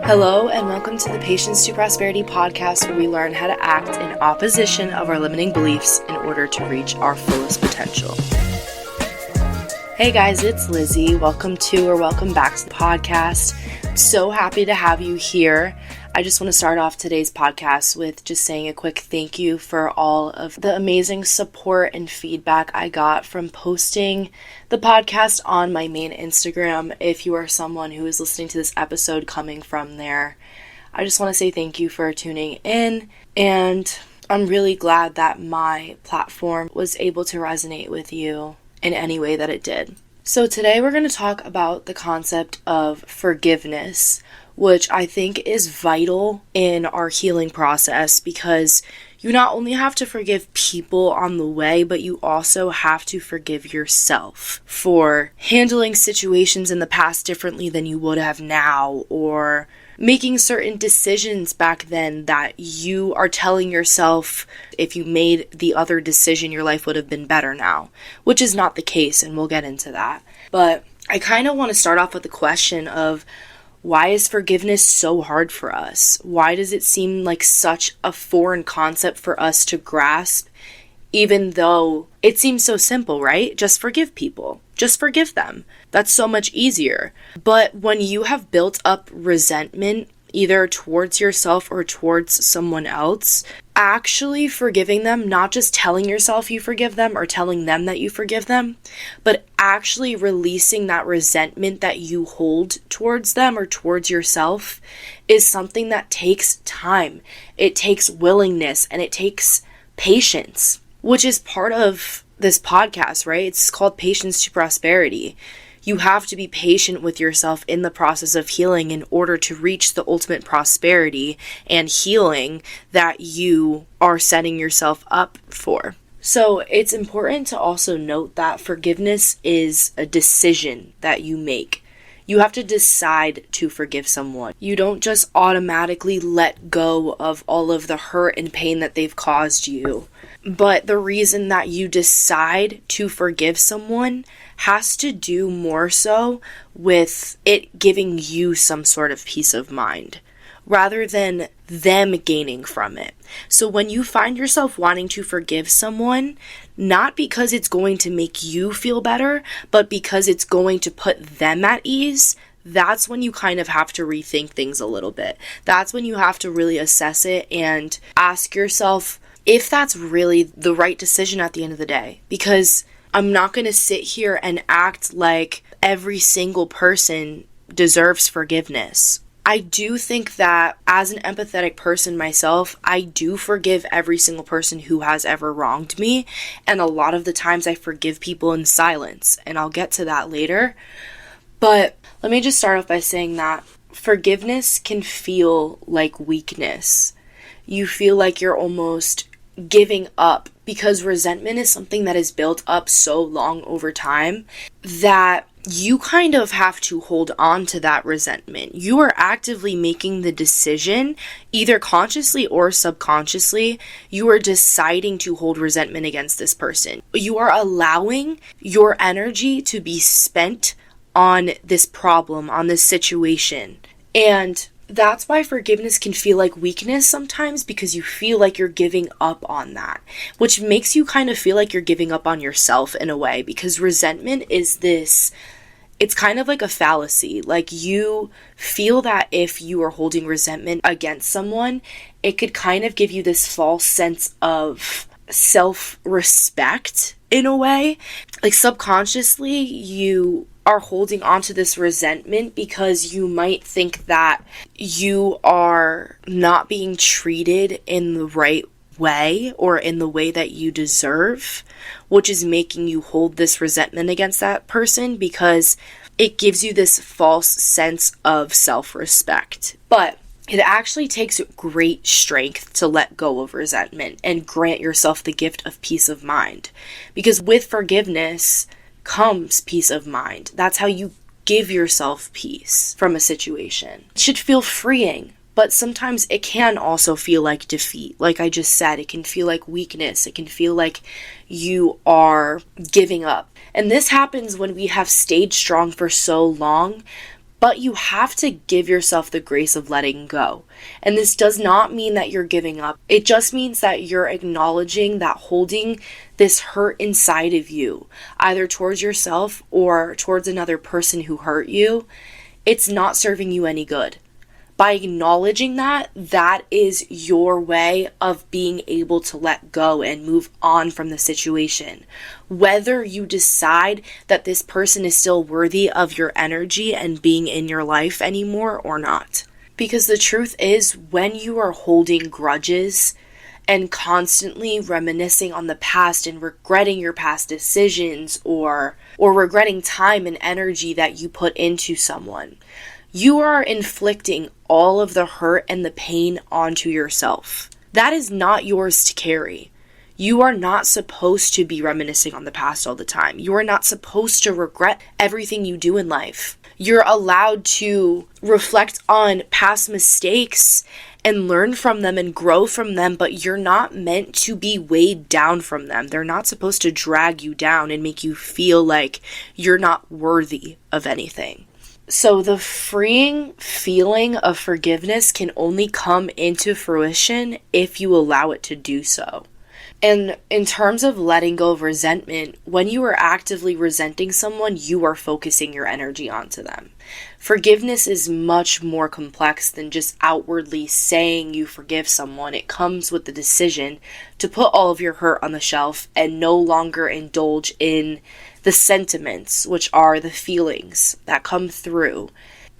Hello, and welcome to the Patience to Prosperity podcast, where we learn how to act in opposition of our limiting beliefs in order to reach our fullest potential. Hey guys, it's Lizzie. Welcome back to the podcast. I'm so happy to have you here. I just want to start off today's podcast with just saying a quick thank you for all of the amazing support and feedback I got from posting the podcast on my main Instagram. If you are someone who is listening to this episode coming from there, I just want to say thank you for tuning in, and I'm really glad that my platform was able to resonate with you in any way that it did. So today we're going to talk about the concept of forgiveness, which I think is vital in our healing process, because you not only have to forgive people on the way, but you also have to forgive yourself for handling situations in the past differently than you would have now, or making certain decisions back then that you are telling yourself if you made the other decision, your life would have been better now, which is not the case, and we'll get into that. But I kind of want to start off with the question of, why is forgiveness so hard for us? Why does it seem like such a foreign concept for us to grasp, even though it seems so simple, right? Just forgive people. Just forgive them. That's so much easier. But when you have built up resentment, either towards yourself or towards someone else, actually forgiving them, not just telling yourself you forgive them or telling them that you forgive them, but actually releasing that resentment that you hold towards them or towards yourself, is something that takes time. It takes willingness, and it takes patience, which is part of this podcast, right? It's called Patience to Prosperity. You have to be patient with yourself in the process of healing in order to reach the ultimate prosperity and healing that you are setting yourself up for. So it's important to also note that forgiveness is a decision that you make. You have to decide to forgive someone. You don't just automatically let go of all of the hurt and pain that they've caused you. But the reason that you decide to forgive someone has to do more so with it giving you some sort of peace of mind, rather than them gaining from it. So when you find yourself wanting to forgive someone, not because it's going to make you feel better, but because it's going to put them at ease, that's when you kind of have to rethink things a little bit. That's when you have to really assess it and ask yourself if that's really the right decision at the end of the day. Because I'm not going to sit here and act like every single person deserves forgiveness. I do think that as an empathetic person myself, I do forgive every single person who has ever wronged me. And a lot of the times I forgive people in silence, and I'll get to that later. But let me just start off by saying that forgiveness can feel like weakness. You feel like you're almost giving up, because resentment is something that is built up so long over time that you kind of have to hold on to that resentment. You are actively making the decision, either consciously or subconsciously, you are deciding to hold resentment against this person. You are allowing your energy to be spent on this problem, on this situation. And that's why forgiveness can feel like weakness sometimes, because you feel like you're giving up on that, which makes you kind of feel like you're giving up on yourself in a way, because resentment is this, it's kind of like a fallacy. Like, you feel that if you are holding resentment against someone, it could kind of give you this false sense of self-respect in a way. Like, subconsciously, you are holding on to this resentment because you might think that you are not being treated in the right way or in the way that you deserve, which is making you hold this resentment against that person, because it gives you this false sense of self-respect. But it actually takes great strength to let go of resentment and grant yourself the gift of peace of mind, because with forgiveness comes peace of mind. That's how you give yourself peace from a situation. It should feel freeing, but sometimes it can also feel like defeat. Like I just said, it can feel like weakness. It can feel like you are giving up. And this happens when we have stayed strong for so long, But you have to give yourself the grace of letting go. And this does not mean that you're giving up. It just means that you're acknowledging that holding this hurt inside of you, either towards yourself or towards another person who hurt you, it's not serving you any good. By acknowledging that, that is your way of being able to let go and move on from the situation. Whether you decide that this person is still worthy of your energy and being in your life anymore or not. Because the truth is, when you are holding grudges and constantly reminiscing on the past and regretting your past decisions or regretting time and energy that you put into someone, you are inflicting all of the hurt and the pain onto yourself. That is not yours to carry. You are not supposed to be reminiscing on the past all the time. You are not supposed to regret everything you do in life. You're allowed to reflect on past mistakes and learn from them and grow from them, but you're not meant to be weighed down from them. They're not supposed to drag you down and make you feel like you're not worthy of anything. So the freeing feeling of forgiveness can only come into fruition if you allow it to do so. And in terms of letting go of resentment, when you are actively resenting someone, you are focusing your energy onto them. Forgiveness is much more complex than just outwardly saying you forgive someone. It comes with the decision to put all of your hurt on the shelf and no longer indulge in the sentiments, which are the feelings that come through,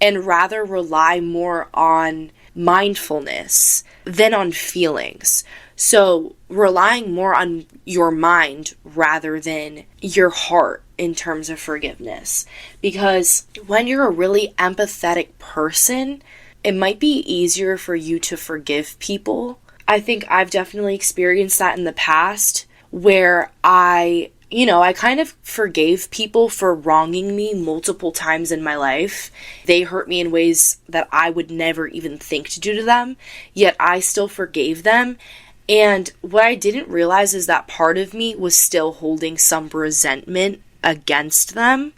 and rather rely more on mindfulness than on feelings. So relying more on your mind rather than your heart in terms of forgiveness. Because when you're a really empathetic person, it might be easier for you to forgive people. I think I've definitely experienced that in the past where I kind of forgave people for wronging me multiple times in my life. They hurt me in ways that I would never even think to do to them, yet I still forgave them. And what I didn't realize is that part of me was still holding some resentment against them,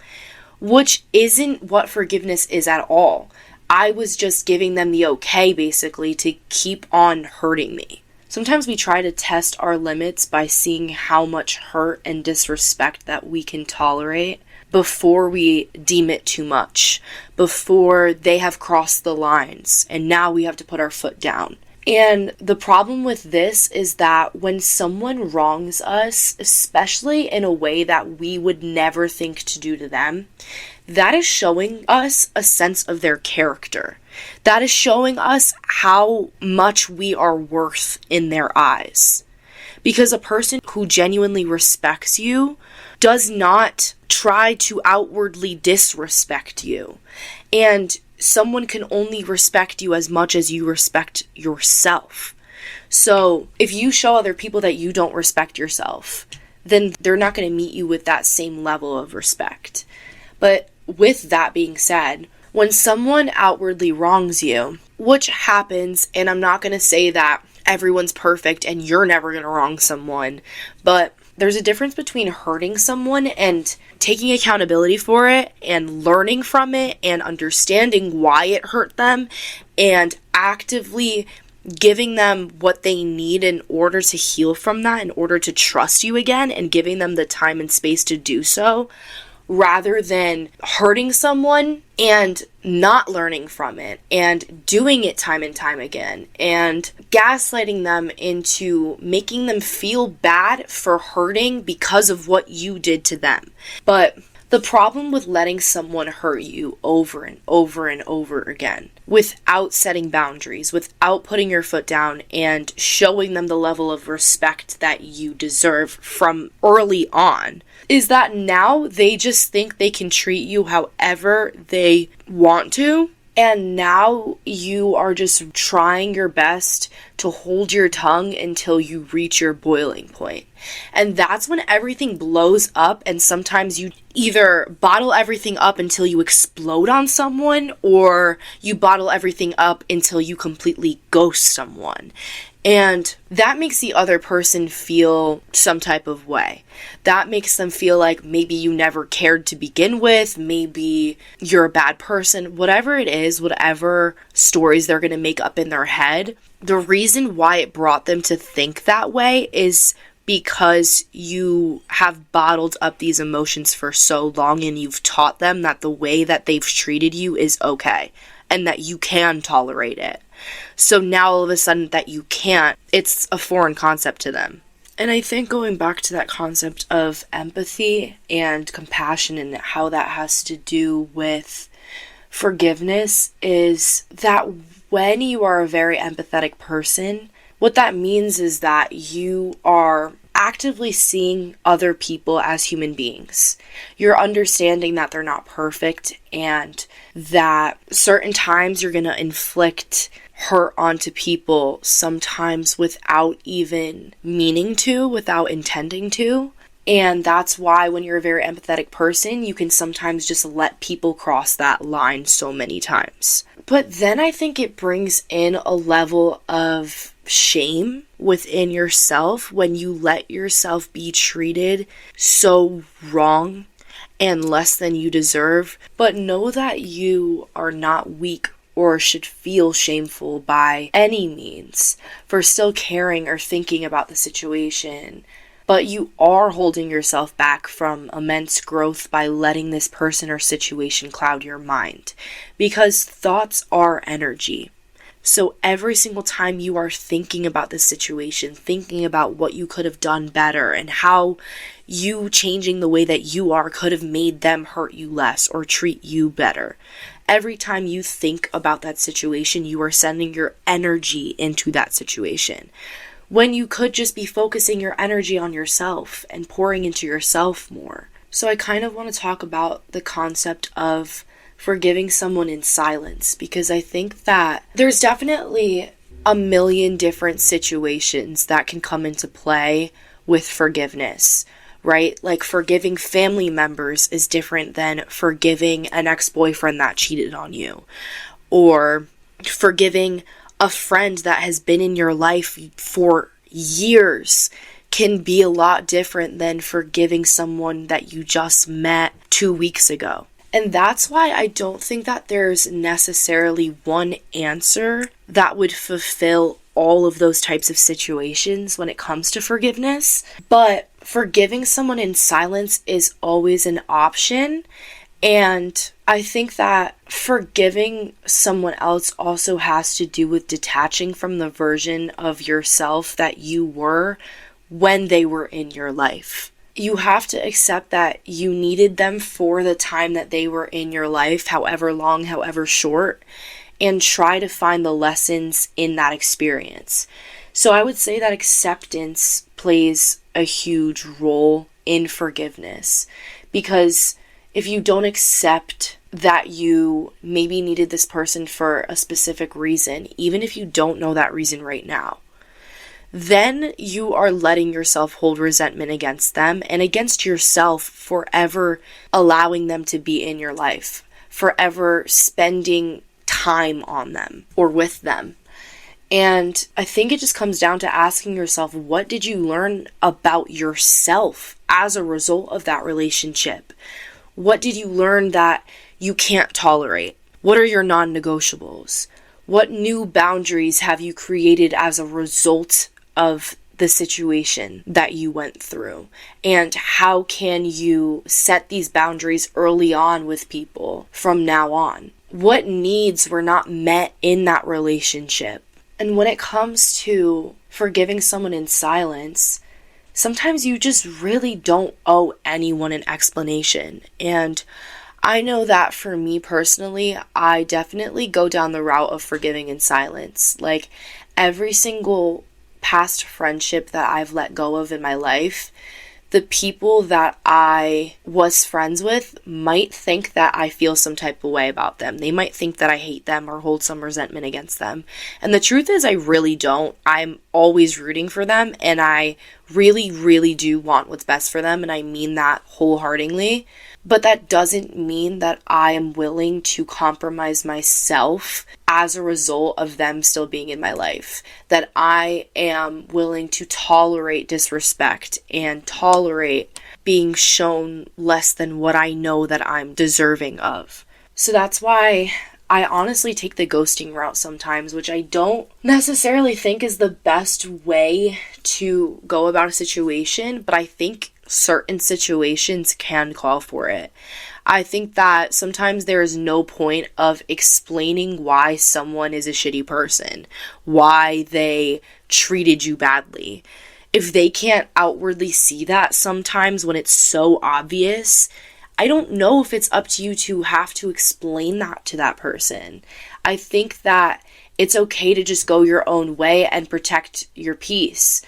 which isn't what forgiveness is at all. I was just giving them the okay, basically, to keep on hurting me. Sometimes we try to test our limits by seeing how much hurt and disrespect that we can tolerate before we deem it too much, before they have crossed the lines, and now we have to put our foot down. And the problem with this is that when someone wrongs us, especially in a way that we would never think to do to them, that is showing us a sense of their character. That is showing us how much we are worth in their eyes. Because a person who genuinely respects you does not try to outwardly disrespect you. And someone can only respect you as much as you respect yourself. So if you show other people that you don't respect yourself, then they're not going to meet you with that same level of respect. But with that being said, when someone outwardly wrongs you, which happens, and I'm not going to say that everyone's perfect and you're never going to wrong someone, but there's a difference between hurting someone and taking accountability for it and learning from it and understanding why it hurt them and actively giving them what they need in order to heal from that, in order to trust you again, and giving them the time and space to do so, rather than hurting someone and not learning from it and doing it time and time again and gaslighting them into making them feel bad for hurting because of what you did to them. But the problem with letting someone hurt you over and over and over again without setting boundaries, without putting your foot down and showing them the level of respect that you deserve from early on, is that now they just think they can treat you however they want to. And now you are just trying your best to hold your tongue until you reach your boiling point. And that's when everything blows up, and sometimes you either bottle everything up until you explode on someone, or you bottle everything up until you completely ghost someone. And that makes the other person feel some type of way. That makes them feel like maybe you never cared to begin with, maybe you're a bad person, whatever it is, whatever stories they're going to make up in their head. The reason why it brought them to think that way is because you have bottled up these emotions for so long, and you've taught them that the way that they've treated you is okay and that you can tolerate it. So now all of a sudden that you can't, it's a foreign concept to them. And I think going back to that concept of empathy and compassion and how that has to do with forgiveness is that when you are a very empathetic person, what that means is that you are actively seeing other people as human beings. You're understanding that they're not perfect and that certain times you're going to inflict hurt onto people, sometimes without even meaning to, without intending to. And that's why when you're a very empathetic person, you can sometimes just let people cross that line so many times. But then I think it brings in a level of shame within yourself when you let yourself be treated so wrong and less than you deserve. But know that you are not weak or should feel shameful by any means for still caring or thinking about the situation. But you are holding yourself back from immense growth by letting this person or situation cloud your mind. Because thoughts are energy. So every single time you are thinking about this situation, thinking about what you could have done better and how you changing the way that you are could have made them hurt you less or treat you better. Every time you think about that situation, you are sending your energy into that situation, when you could just be focusing your energy on yourself and pouring into yourself more. So I kind of want to talk about the concept of forgiving someone in silence, because I think that there's definitely a million different situations that can come into play with forgiveness, right? Like forgiving family members is different than forgiving an ex-boyfriend that cheated on you, or forgiving a friend that has been in your life for years can be a lot different than forgiving someone that you just met 2 weeks ago. And that's why I don't think that there's necessarily one answer that would fulfill all of those types of situations when it comes to forgiveness. But forgiving someone in silence is always an option. And I think that forgiving someone else also has to do with detaching from the version of yourself that you were when they were in your life. You have to accept that you needed them for the time that they were in your life, however long, however short, and try to find the lessons in that experience. So I would say that acceptance plays a huge role in forgiveness, because if you don't accept that you maybe needed this person for a specific reason, even if you don't know that reason right now, then you are letting yourself hold resentment against them and against yourself for ever allowing them to be in your life, forever spending time on them or with them. And I think it just comes down to asking yourself, what did you learn about yourself as a result of that relationship? What did you learn that you can't tolerate? What are your non-negotiables? What new boundaries have you created as a result of the situation that you went through? And how can you set these boundaries early on with people from now on? What needs were not met in that relationship? And when it comes to forgiving someone in silence, sometimes you just really don't owe anyone an explanation. And I know that for me personally, I definitely go down the route of forgiving in silence. Like every single past friendship that I've let go of in my life, the people that I was friends with might think that I feel some type of way about them. They might think that I hate them or hold some resentment against them. And the truth is, I really don't. I'm always rooting for them, and I really, really do want what's best for them, and I mean that wholeheartedly. But that doesn't mean that I am willing to compromise myself as a result of them still being in my life. That I am willing to tolerate disrespect and tolerate being shown less than what I know that I'm deserving of. So that's why I honestly take the ghosting route sometimes, which I don't necessarily think is the best way to go about a situation, but I think certain situations can call for it. I think that sometimes there is no point of explaining why someone is a shitty person, why they treated you badly. If they can't outwardly see that sometimes when it's so obvious, I don't know if it's up to you to have to explain that to that person. I think that it's okay to just go your own way and protect your peace.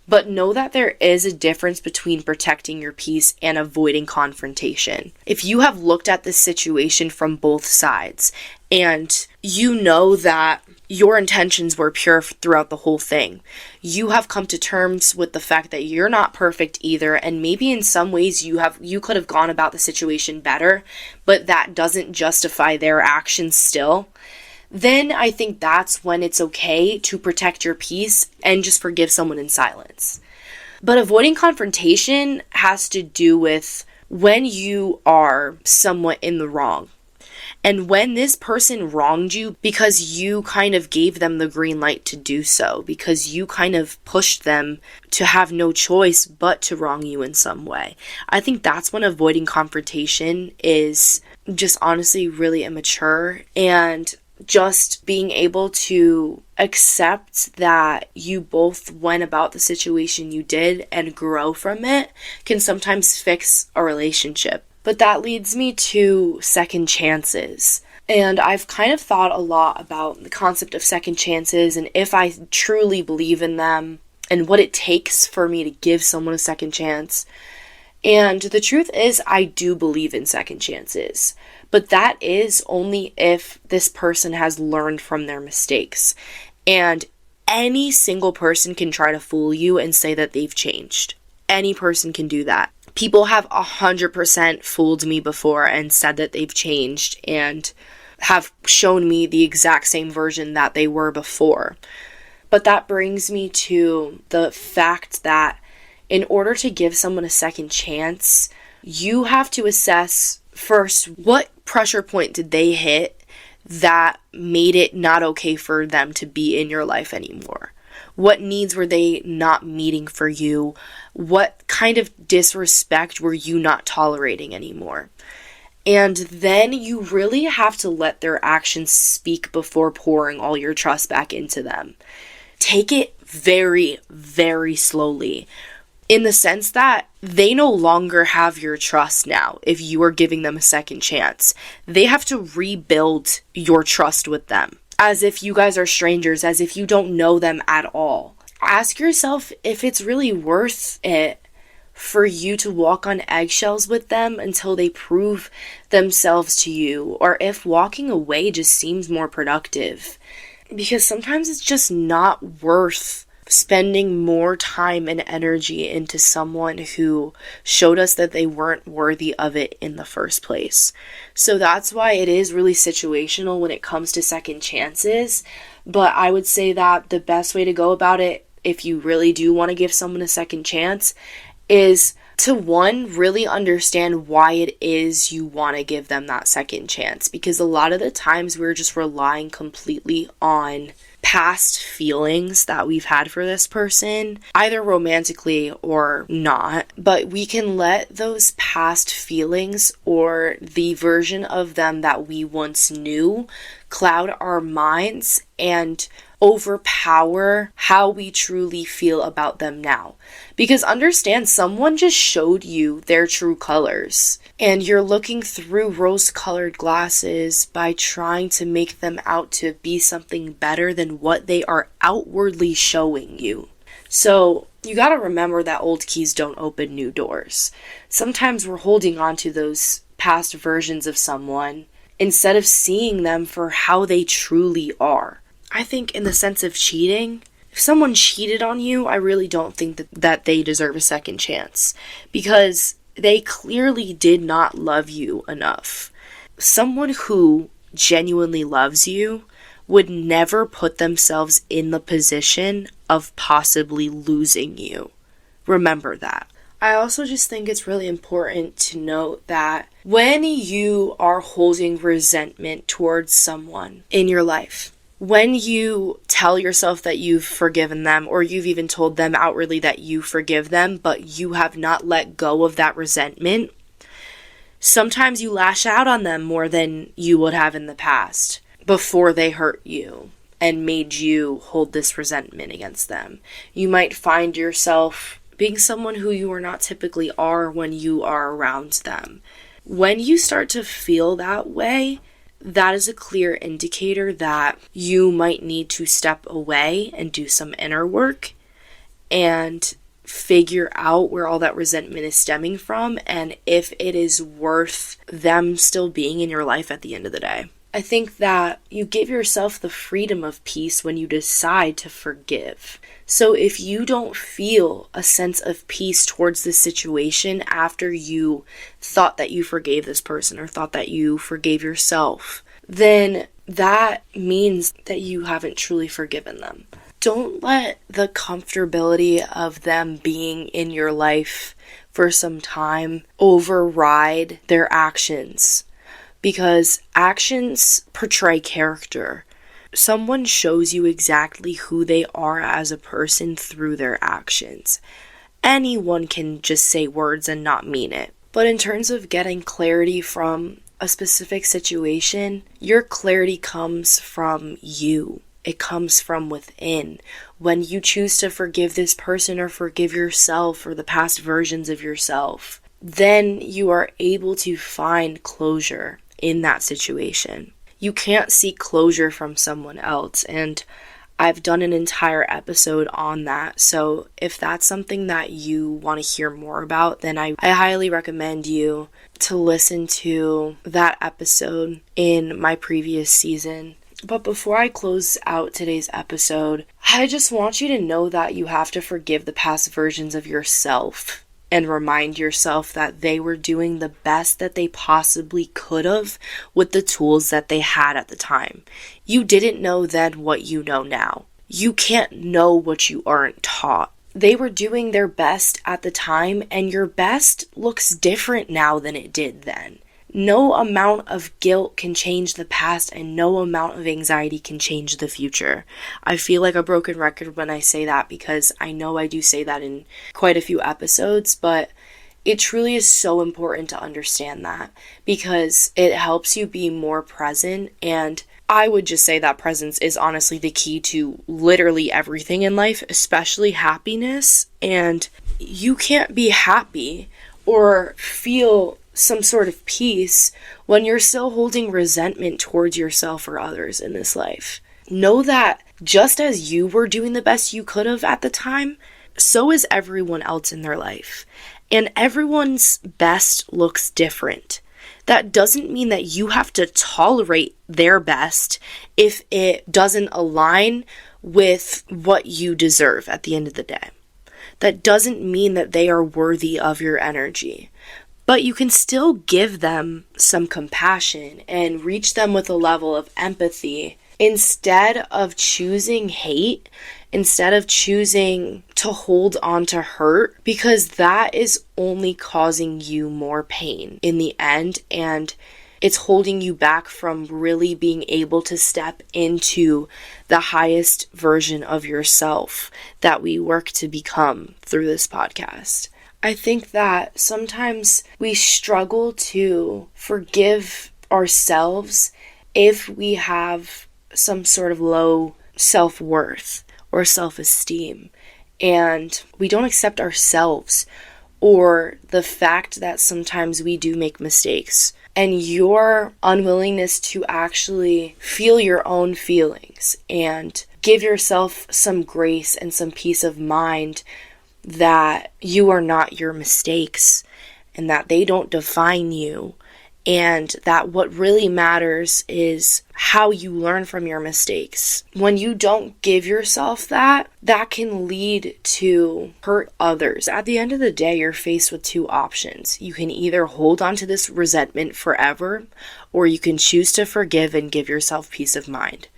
But know that there is a difference between protecting your peace and avoiding confrontation. If you have looked at this situation from both sides and you know that your intentions were pure throughout the whole thing, you have come to terms with the fact that you're not perfect either, and maybe in some ways you could have gone about the situation better, but that doesn't justify their actions still, then I think that's when it's okay to protect your peace and just forgive someone in silence. But avoiding confrontation has to do with when you are somewhat in the wrong. And when this person wronged you because you kind of gave them the green light to do so, because you kind of pushed them to have no choice but to wrong you in some way, I think that's when avoiding confrontation is just honestly really immature. And just being able to accept that you both went about the situation you did and grow from it can sometimes fix a relationship. But that leads me to second chances. And I've kind of thought a lot about the concept of second chances and if I truly believe in them and what it takes for me to give someone a second chance. And the truth is, I do believe in second chances. But that is only if this person has learned from their mistakes. And any single person can try to fool you and say that they've changed. Any person can do that. People have 100% fooled me before and said that they've changed and have shown me the exact same version that they were before. But that brings me to the fact that in order to give someone a second chance, you have to assess first, what pressure point did they hit that made it not okay for them to be in your life anymore? What needs were they not meeting for you? What kind of disrespect were you not tolerating anymore? And then you really have to let their actions speak before pouring all your trust back into them. Take it very, very slowly, in the sense that they no longer have your trust now if you are giving them a second chance. They have to rebuild your trust with them, as if you guys are strangers, as if you don't know them at all. Ask yourself if it's really worth it for you to walk on eggshells with them until they prove themselves to you, or if walking away just seems more productive. Because sometimes it's just not worth spending more time and energy into someone who showed us that they weren't worthy of it in the first place. So that's why it is really situational when it comes to second chances. But I would say that the best way to go about it, if you really do want to give someone a second chance, is to, one, really understand why it is you want to give them that second chance. Because a lot of the times we're just relying completely on past feelings that we've had for this person, either romantically or not, but we can let those past feelings or the version of them that we once knew cloud our minds and overpower how we truly feel about them now. Because understand, someone just showed you their true colors, and you're looking through rose-colored glasses by trying to make them out to be something better than what they are outwardly showing you. So you got to remember that old keys don't open new doors. Sometimes we're holding on to those past versions of someone instead of seeing them for how they truly are. I think in the sense of cheating, if someone cheated on you, I really don't think that they deserve a second chance, because they clearly did not love you enough. Someone who genuinely loves you would never put themselves in the position of possibly losing you. Remember that. I also just think it's really important to note that when you are holding resentment towards someone in your life, when you tell yourself that you've forgiven them, or you've even told them outwardly that you forgive them, but you have not let go of that resentment, sometimes you lash out on them more than you would have in the past before they hurt you and made you hold this resentment against them. You might find yourself being someone who you are not typically are when you are around them. When you start to feel that way, that is a clear indicator that you might need to step away and do some inner work and figure out where all that resentment is stemming from and if it is worth them still being in your life at the end of the day. I think that you give yourself the freedom of peace when you decide to forgive. So if you don't feel a sense of peace towards this situation after you thought that you forgave this person or thought that you forgave yourself, then that means that you haven't truly forgiven them. Don't let the comfortability of them being in your life for some time override their actions. Because actions portray character. Someone shows you exactly who they are as a person through their actions. Anyone can just say words and not mean it. But in terms of getting clarity from a specific situation, your clarity comes from you. It comes from within. When you choose to forgive this person or forgive yourself or the past versions of yourself, then you are able to find closure in that situation. You can't seek closure from someone else, and I've done an entire episode on that. So if that's something that you want to hear more about, then I highly recommend you to listen to that episode in my previous season. But before I close out today's episode, I just want you to know that you have to forgive the past versions of yourself and remind yourself that they were doing the best that they possibly could have with the tools that they had at the time. You didn't know then what you know now. You can't know what you aren't taught. They were doing their best at the time, and your best looks different now than it did then. No amount of guilt can change the past, and no amount of anxiety can change the future. I feel like a broken record when I say that, because I know I do say that in quite a few episodes, but it truly is so important to understand that, because it helps you be more present. And I would just say that presence is honestly the key to literally everything in life, especially happiness. And you can't be happy or feel some sort of peace when you're still holding resentment towards yourself or others in this life. Know that just as you were doing the best you could have at the time, so is everyone else in their life. And everyone's best looks different. That doesn't mean that you have to tolerate their best if it doesn't align with what you deserve at the end of the day. That doesn't mean that they are worthy of your energy. But you can still give them some compassion and reach them with a level of empathy instead of choosing hate, instead of choosing to hold on to hurt, because that is only causing you more pain in the end, and it's holding you back from really being able to step into the highest version of yourself that we work to become through this podcast. I think that sometimes we struggle to forgive ourselves if we have some sort of low self-worth or self-esteem, and we don't accept ourselves or the fact that sometimes we do make mistakes. and your unwillingness to actually feel your own feelings and give yourself some grace and some peace of mind that you are not your mistakes and that they don't define you, and that what really matters is how you learn from your mistakes. When you don't give yourself that, that can lead to hurt others. At the end of the day, you're faced with two options. You can either hold on to this resentment forever, or you can choose to forgive and give yourself peace of mind.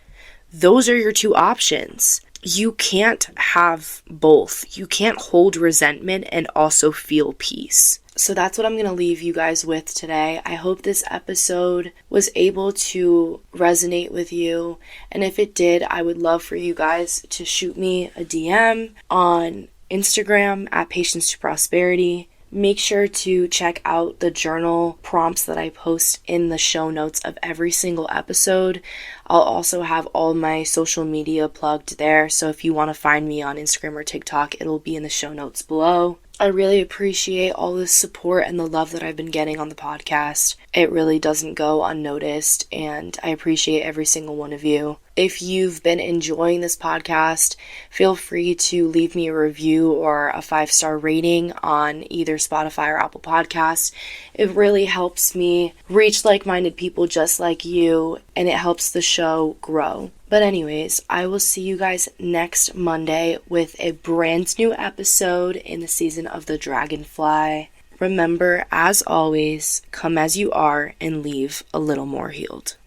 Those are your two options. You can't have both. You can't hold resentment and also feel peace. So that's what I'm going to leave you guys with today. I hope this episode was able to resonate with you. And if it did, I would love for you guys to shoot me a DM on Instagram at Patience to Prosperity. Make sure to check out the journal prompts that I post in the show notes of every single episode. I'll also have all my social media plugged there, so if you want to find me on Instagram or TikTok, it'll be in the show notes below. I really appreciate all the support and the love that I've been getting on the podcast. It really doesn't go unnoticed, and I appreciate every single one of you. If you've been enjoying this podcast, feel free to leave me a review or a 5-star rating on either Spotify or Apple Podcasts. It really helps me reach like-minded people just like you, and it helps the show grow. But anyways, I will see you guys next Monday with a brand new episode in the season of the Dragonfly. Remember, as always, come as you are and leave a little more healed.